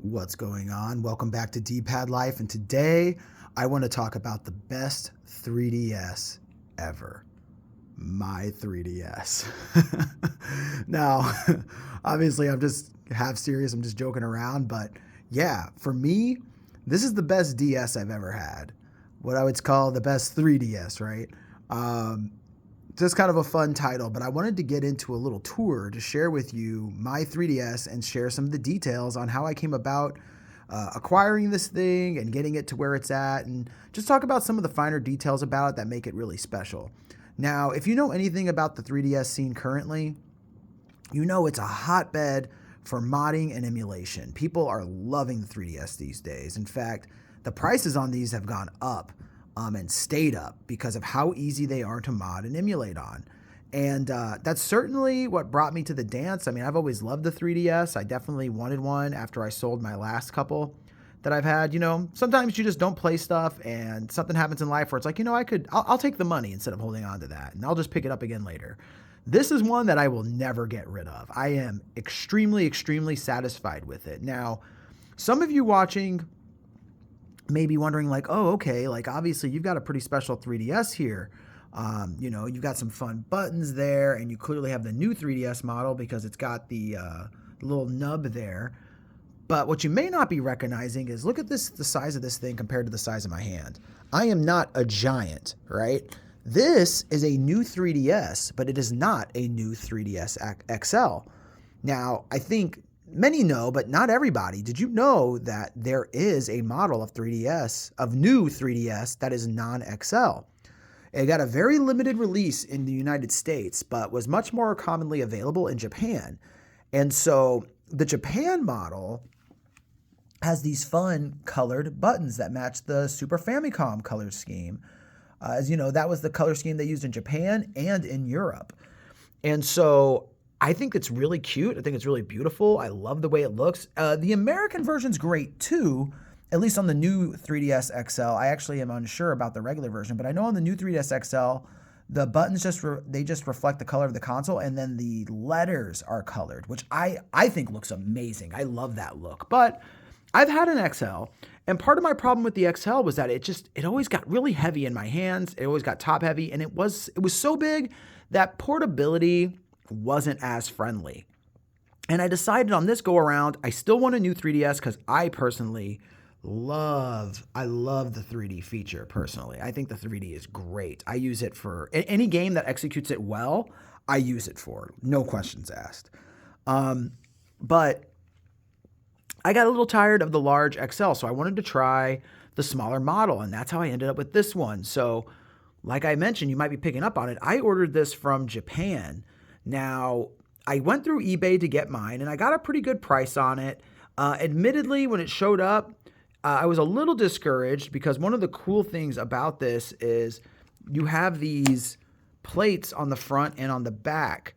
What's going on? Welcome back to D+Pad Life, and today I want to talk about the best 3DS ever. My 3DS. Now, obviously I'm just half serious, I'm just joking around, but yeah, for me, this is the best DS I've ever had. What I would call the best 3DS, right? Um, just kind of a fun title, but I wanted to get into a little tour to share with you my 3DS and share some of the details on how I came about acquiring this thing and getting it to where it's at, and just talk about some of the finer details about it that make it really special. Now, if you know anything about the 3DS scene currently, you know it's a hotbed for modding and emulation. People are loving the 3DS these days. In fact, the prices on these have gone up and stayed up because of how easy they are to mod and emulate on. And that's certainly what brought me to the dance. I mean, I've always loved the 3DS. I definitely wanted one after I sold my last couple that I've had. You know, sometimes you just don't play stuff and something happens in life where it's like, you know, I'll take the money instead of holding on to that, and I'll just pick it up again later. This is one that I will never get rid of. I am extremely, extremely satisfied with it. Now, some of you watching may be wondering like, oh, okay, like obviously you've got a pretty special 3DS here. You know, you've got some fun buttons there, and you clearly have the new 3DS model because it's got the little nub there. But what you may not be recognizing is, look at this, the size of this thing compared to the size of my hand. I am not a giant, right? This is a new 3DS, but it is not a new 3DS XL. Now, I think many know, but not everybody. Did you know that there is a model of 3DS, of new 3DS, that is non-XL? It got a very limited release in the United States, but was much more commonly available in Japan. And so the Japan model has these fun colored buttons that match the Super Famicom color scheme. As you know, that was the color scheme they used in Japan and in Europe. And so I think it's really cute. I think it's really beautiful. I love the way it looks. The American version's great too, at least on the new 3DS XL. I actually am unsure about the regular version, but I know on the new 3DS XL, the buttons just reflect the color of the console, and then the letters are colored, which I think looks amazing. I love that look. But I've had an XL, and part of my problem with the XL was that it always got really heavy in my hands. It always got top heavy, and it was so big that portability wasn't as friendly. And I decided on this go around, I still want a new 3DS because I personally love the 3D feature personally. I think the 3D is great. I use it for any game that executes it well. I use it for, no questions asked. But I got a little tired of the large XL, so I wanted to try the smaller model, and that's how I ended up with this one. So like I mentioned, you might be picking up on it. I ordered this from Japan. Now, I went through eBay to get mine, and I got a pretty good price on it. Admittedly, when it showed up, I was a little discouraged because one of the cool things about this is you have these plates on the front and on the back,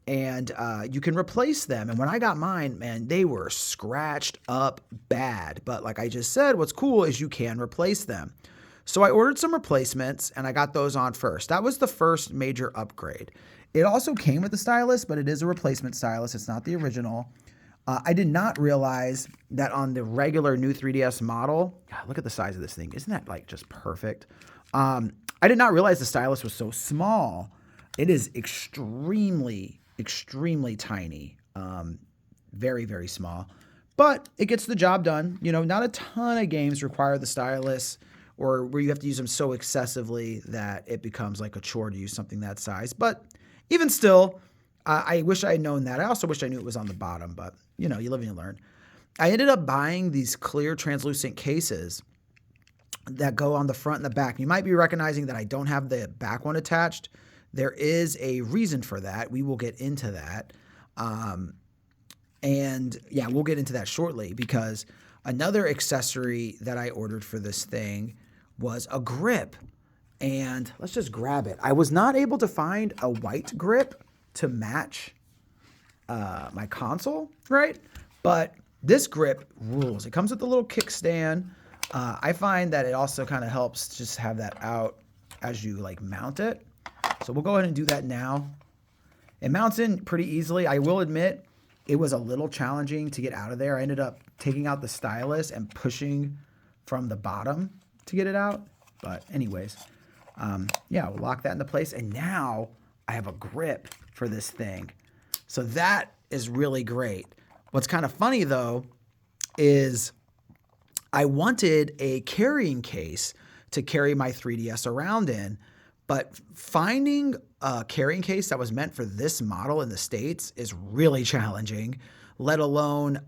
and you can replace them. And when I got mine, man, they were scratched up bad. But like I just said, what's cool is you can replace them. So I ordered some replacements, and I got those on first. That was the first major upgrade. It also came with the stylus, but it is a replacement stylus. It's not the original. I did not realize that on the regular new 3DS model, God, look at the size of this thing. Isn't that like just perfect? I did not realize the stylus was so small. It is extremely, extremely tiny. Very, very small. But it gets the job done. You know, not a ton of games require the stylus, or where you have to use them so excessively that it becomes like a chore to use something that size. But even still, I wish I had known that. I also wish I knew it was on the bottom, but you know, you live and you learn. I ended up buying these clear translucent cases that go on the front and the back. You might be recognizing that I don't have the back one attached. There is a reason for that. We will get into that. And yeah, we'll get into that shortly, because another accessory that I ordered for this thing was a grip. And let's just grab it. I was not able to find a white grip to match my console, right? But this grip rules. It comes with a little kickstand. I find that it also kind of helps just have that out as you like mount it. So we'll go ahead and do that now. It mounts in pretty easily. I will admit, it was a little challenging to get out of there. I ended up taking out the stylus and pushing from the bottom to get it out. But anyways, yeah, we'll lock that into place. And now I have a grip for this thing. So that is really great. What's kind of funny though is I wanted a carrying case to carry my 3DS around in, but finding a carrying case that was meant for this model in the States is really challenging, let alone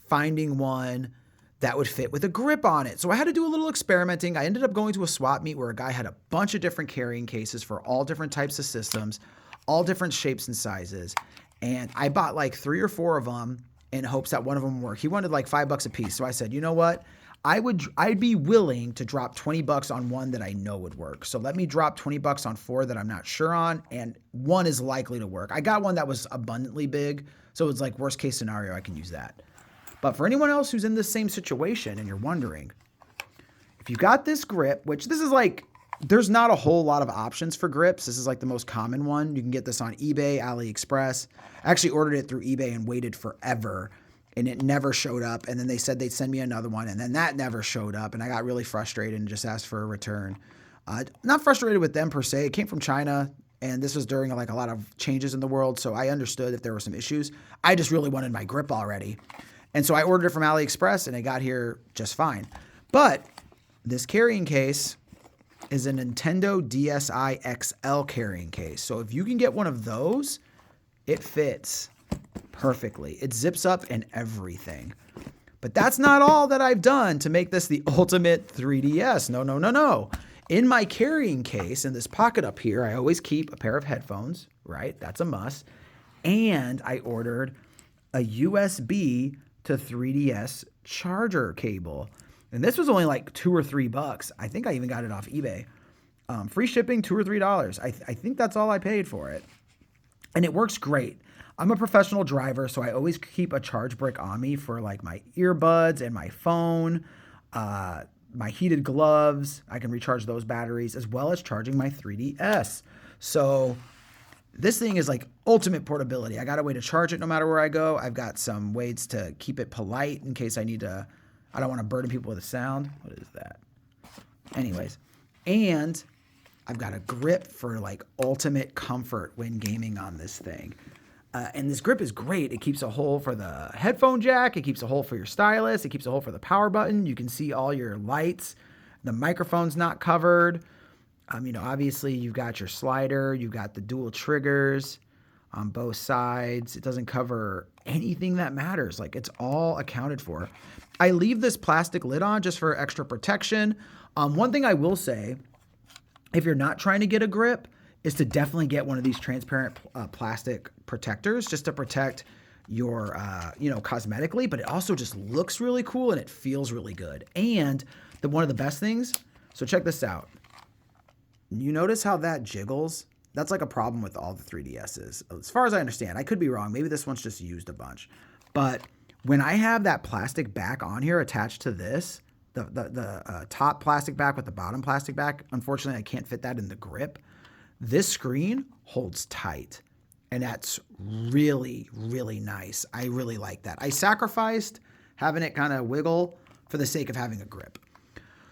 finding one that would fit with a grip on it. So I had to do a little experimenting. I ended up going to a swap meet where a guy had a bunch of different carrying cases for all different types of systems, all different shapes and sizes. And I bought like 3 or 4 of them in hopes that one of them would work. He wanted like $5 a piece. So I said, you know what? I'd be willing to drop $20 on one that I know would work. So let me drop $20 on 4 that I'm not sure on, and one is likely to work. I got one that was abundantly big, so it's like worst case scenario, I can use that. But for anyone else who's in the same situation and you're wondering, if you got this grip, which this is like, there's not a whole lot of options for grips. This is like the most common one. You can get this on eBay, AliExpress. I actually ordered it through eBay and waited forever, and it never showed up. And then they said they'd send me another one, and then that never showed up. And I got really frustrated and just asked for a return. Not frustrated with them per se. It came from China, and this was during like a lot of changes in the world. So I understood if there were some issues. I just really wanted my grip already. And so I ordered it from AliExpress, and it got here just fine. But this carrying case is a Nintendo DSi XL carrying case. So if you can get one of those, it fits perfectly. It zips up and everything. But that's not all that I've done to make this the ultimate 3DS. No. In my carrying case, in this pocket up here, I always keep a pair of headphones, right? That's a must. And I ordered a USB to 3DS charger cable. And this was only like $2 or $3. I think I even got it off eBay. Free shipping, $2 or $3. I think that's all I paid for it. And it works great. I'm a professional driver, so I always keep a charge brick on me for like my earbuds and my phone, my heated gloves. I can recharge those batteries as well as charging my 3DS. So this thing is like ultimate portability. I got a way to charge it no matter where I go. I've got some ways to keep it polite in case I don't want to burden people with a sound. What is that? Anyways, and I've got a grip for like ultimate comfort when gaming on this thing. And this grip is great. It keeps a hole for the headphone jack. It keeps a hole for your stylus. It keeps a hole for the power button. You can see all your lights. The microphone's not covered. Obviously you've got your slider. You've got the dual triggers on both sides. It doesn't cover anything that matters. Like, it's all accounted for. I leave this plastic lid on just for extra protection. One thing I will say, if you're not trying to get a grip, is to definitely get one of these transparent plastic protectors just to protect your, cosmetically, but it also just looks really cool and it feels really good. And one of the best things, so check this out. You notice how that jiggles? That's like a problem with all the 3DSs. As far as I understand, I could be wrong. Maybe this one's just used a bunch. But when I have that plastic back on here attached to this, the top plastic back with the bottom plastic back, unfortunately, I can't fit that in the grip. This screen holds tight, and that's really, really nice. I really like that. I sacrificed having it kind of wiggle for the sake of having a grip.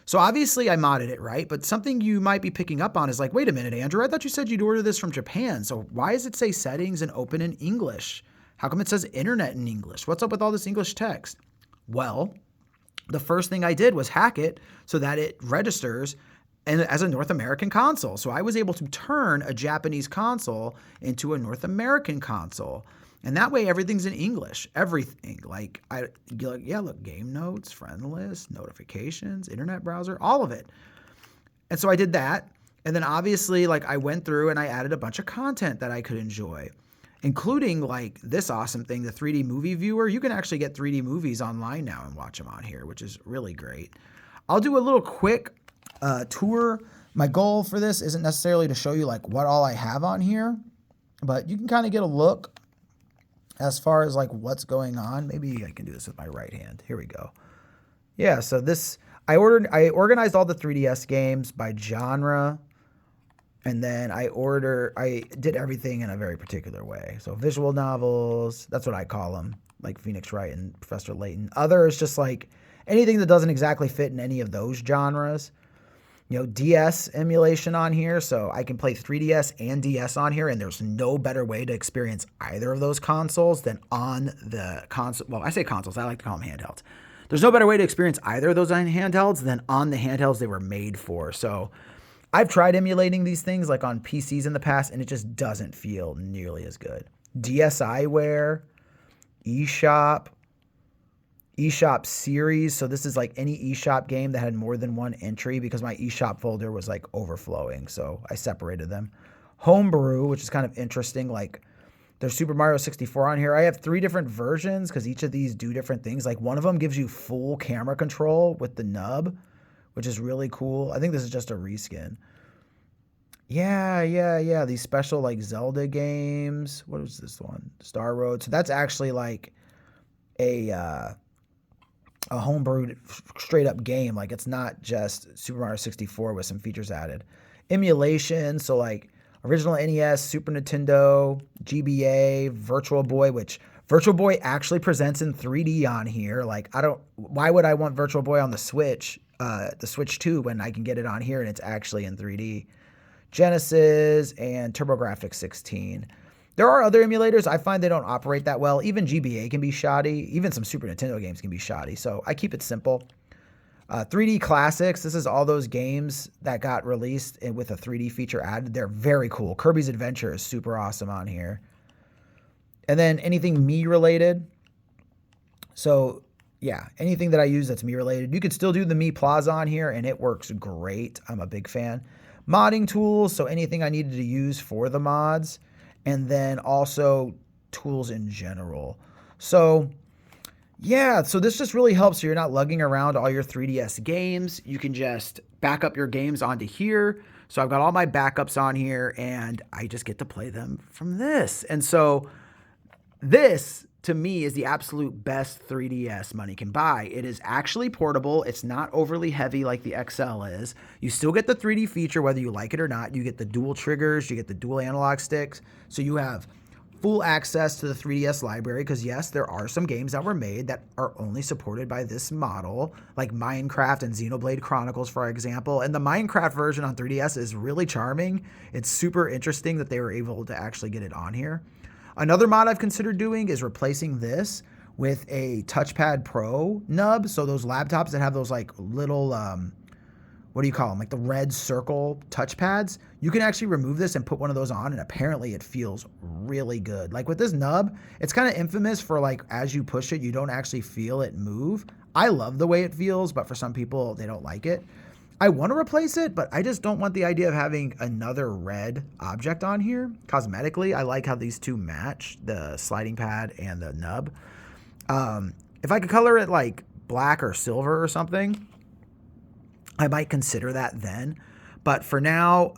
So obviously I modded it, right? But something you might be picking up on is like, wait a minute, Andrew, I thought you said you'd order this from Japan. So why does it say settings and open in English? How come it says internet in English? What's up with all this English text? Well, the first thing I did was hack it so that it registers as a North American console. So I was able to turn a Japanese console into a North American console. And that way everything's in English, everything. Look, game notes, friend list, notifications, internet browser, all of it. And so I did that. And then obviously I went through and I added a bunch of content that I could enjoy, including like this awesome thing, the 3D movie viewer. You can actually get 3D movies online now and watch them on here, which is really great. I'll do a little quick tour. My goal for this isn't necessarily to show you like what all I have on here, but you can kind of get a look as far as like what's going on. Maybe I can do this with my right hand. Here we go. Yeah, so I organized all the 3DS games by genre. And then I did everything in a very particular way. So visual novels, that's what I call them, like Phoenix Wright and Professor Layton. Other is just like anything that doesn't exactly fit in any of those genres. DS emulation on here, so I can play 3DS and DS on here, and there's no better way to experience either of those consoles than on the console. Well, I say consoles, I like to call them handhelds. There's no better way to experience either of those on handhelds than on the handhelds they were made for. So I've tried emulating these things like on PCs in the past, and it just doesn't feel nearly as good. DSiWare, eShop series. So this is like any eShop game that had more than one entry, because my eShop folder was like overflowing. So I separated them. Homebrew, which is kind of interesting. Like there's Super Mario 64 on here. I have 3 different versions because each of these do different things. Like one of them gives you full camera control with the nub, which is really cool. I think this is just a reskin. Yeah. These special like Zelda games. What was this one? Star Road. So that's actually like a homebrewed straight up game. Like it's not just Super Mario 64 with some features added. Emulation, so like original NES, Super Nintendo, GBA, Virtual Boy, which Virtual Boy actually presents in 3D on here. Like why would I want Virtual Boy on the Switch 2 when I can get it on here and it's actually in 3D. Genesis and TurboGrafx 16. There are other emulators. I find they don't operate that well. Even GBA can be shoddy. Even some Super Nintendo games can be shoddy. So I keep it simple. 3D Classics. This is all those games that got released with a 3D feature added. They're very cool. Kirby's Adventure is super awesome on here. And then anything Mii related. So yeah, anything that I use that's Mii related. You could still do the Mii Plaza on here and it works great. I'm a big fan. Modding tools. So anything I needed to use for the mods. And then also tools in general. So yeah, so this just really helps so you're not lugging around all your 3DS games. You can just back up your games onto here. So I've got all my backups on here and I just get to play them from this. And so this, to me, is the absolute best 3DS money can buy. It is actually portable. It's not overly heavy like the XL is. You still get the 3D feature whether you like it or not. You get the dual triggers. You get the dual analog sticks. So you have full access to the 3DS library because, yes, there are some games that were made that are only supported by this model, like Minecraft and Xenoblade Chronicles, for example. And the Minecraft version on 3DS is really charming. It's super interesting that they were able to actually get it on here. Another mod I've considered doing is replacing this with a TouchPad Pro nub. So those laptops that have those like little, what do you call them? Like the red circle touchpads. You can actually remove this and put one of those on and apparently it feels really good. Like with this nub, it's kind of infamous for like as you push it, you don't actually feel it move. I love the way it feels, but for some people, they don't like it. I want to replace it, but I just don't want the idea of having another red object on here. Cosmetically, I like how these two match, the sliding pad and the nub. If I could color it like black or silver or something, I might consider that then. But for now,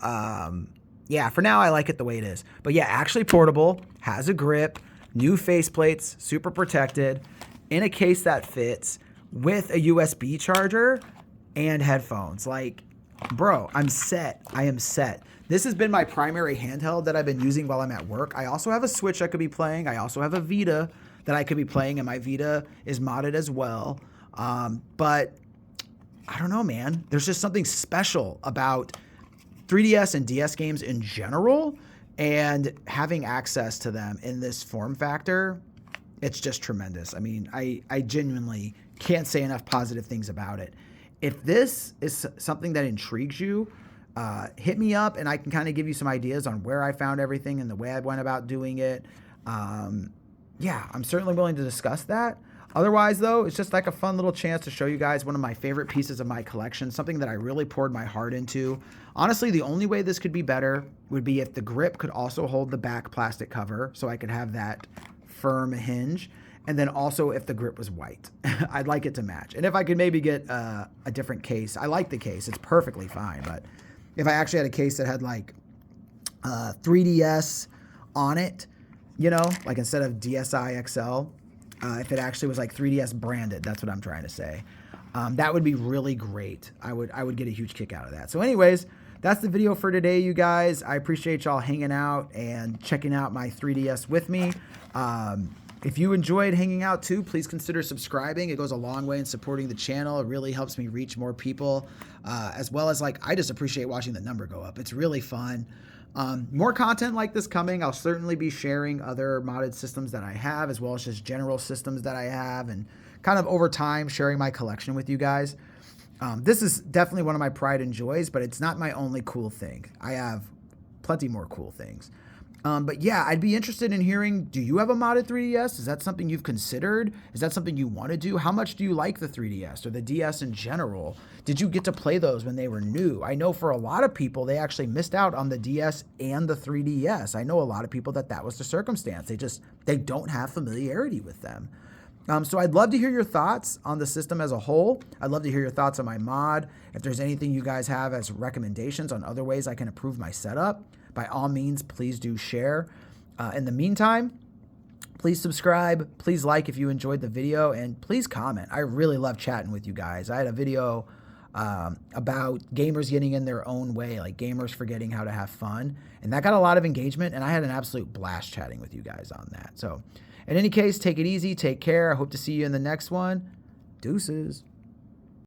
for now I like it the way it is. But yeah, actually portable, has a grip, new faceplates, super protected, in a case that fits, with a USB charger and headphones. Like, bro, I'm set. I am set. This has been my primary handheld that I've been using while I'm at work. I also have a Switch I could be playing. I also have a Vita that I could be playing, and my Vita is modded as well. But I don't know, man. There's just something special about 3DS and DS games in general, and having access to them in this form factor, it's just tremendous. I mean, I genuinely can't say enough positive things about it. If this is something that intrigues you, hit me up and I can kind of give you some ideas on where I found everything and the way I went about doing it. Yeah, I'm certainly willing to discuss that. Otherwise, though, it's just like a fun little chance to show you guys one of my favorite pieces of my collection, something that I really poured my heart into. Honestly, the only way this could be better would be if the grip could also hold the back plastic cover so I could have that firm hinge. And then also if the grip was white, I'd like it to match. And if I could maybe get a different case, I like the case, it's perfectly fine. But if I actually had a case that had like 3DS on it, you know, like instead of DSi XL, if it actually was like 3DS branded, that's what I'm trying to say. That would be really great. I would get a huge kick out of that. So anyways, that's the video for today, you guys. I appreciate y'all hanging out and checking out my 3DS with me. If you enjoyed hanging out too, please consider subscribing. It goes a long way in supporting the channel. It really helps me reach more people, as well as I just appreciate watching the number go up. It's really fun. More content like this coming. I'll certainly be sharing other modded systems that I have, as well as just general systems that I have, and kind of over time sharing my collection with you guys. This is definitely one of my pride and joys, but it's not my only cool thing. I have plenty more cool things. But yeah, I'd be interested in hearing, do you have a modded 3DS? Is that something you've considered? Is that something you want to do? How much do you like the 3DS or the DS in general? Did you get to play those when they were new? I know for a lot of people, they actually missed out on the DS and the 3DS. I know a lot of people that was the circumstance. They don't have familiarity with them. So I'd love to hear your thoughts on the system as a whole. I'd love to hear your thoughts on my mod. If there's anything you guys have as recommendations on other ways I can improve my setup, by all means, please do share. In the meantime, please subscribe. Please like if you enjoyed the video, and please comment. I really love chatting with you guys. I had a video about gamers getting in their own way, like gamers forgetting how to have fun. And that got a lot of engagement, and I had an absolute blast chatting with you guys on that. So in any case, take it easy. Take care. I hope to see you in the next one. Deuces.